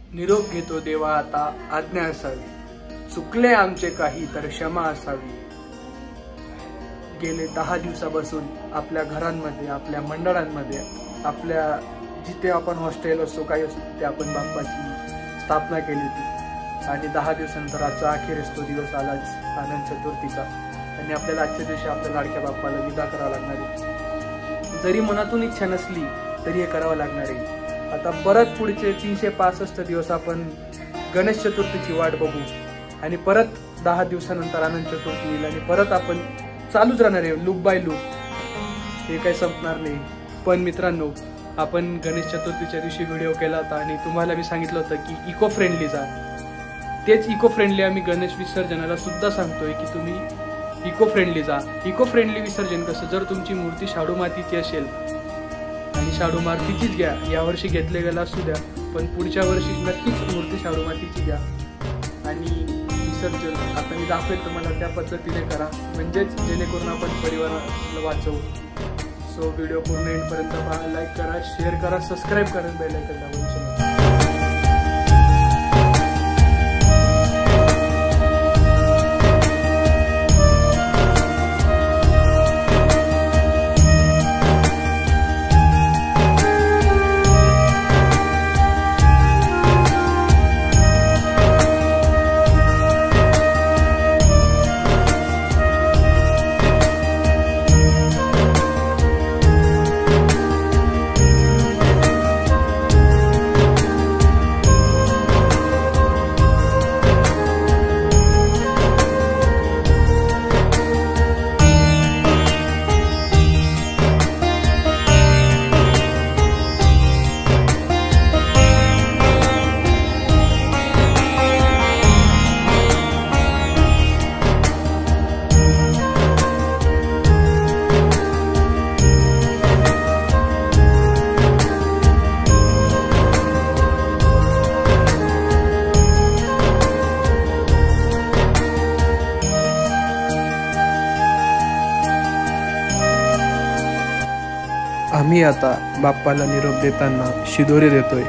निरोप घेतो देवा आता आज्ञा असावी, चुकले आमचे काही तर क्षमा असावी। गेले 10 दिवसापासून आपल्या घरांमध्ये, आपल्या मंडळांमध्ये, आपल्या जिथे आपण हॉस्टेल असो काही असो तिथे आपण बाप्पाची स्थापना केली होती आणि 10 दिवसानंतर आजचा अखेरीस तो दिवस आलाच, अनंत चतुर्थीचा। आणि आपल्याला आजच्या दिवशी आपल्या लाडक्या बाप्पाला विदा करावा लागणार आहे। जरी मनातून इच्छा नसली तरी हे करावं लागणार आहे। आता परत पुढचे 365 दिवस आपण गणेश चतुर्थीची वाट बघू आणि परत 10 दिवसानंतर अनंत चतुर्थी येईल आणि परत आपण चालूच राहणार आहे लूप बाय लूप, हे काही संपणार नाही। पण मित्रांनो, आपण गणेश चतुर्थीच्या दिवशी व्हिडिओ केला होता आणि तुम्हाला मी सांगितलं होतं की इको फ्रेंडली जा। तेच इको फ्रेंडली आम्ही गणेश विसर्जनाला सुद्धा सांगतोय की तुम्ही इको फ्रेंडली जा। इको फ्रेंडली विसर्जन कसं, जर तुमची मूर्ती शाडू मातीची असेल आणि शाडू मातीचीच घ्या, यावर्षी घेतले गेला असू द्या पण पुढच्या वर्षी नक्कीच मूर्ती शाडू मातीची घ्या आणि विसर्जन आता मी दाखवेल तुम्हाला त्या पद्धतीने करा, म्हणजेच जेणेकरून आपण परिवाराला वाचवू। सो व्हिडिओ पूर्ण एंडपर्यंत पहा, लाईक करा, शेअर करा, सबस्क्राईब करा, बेल आयकॉन दाबून विसरू नका। आम्ही आता बाप्पाला निरोप देताना शिदोरी देतोय।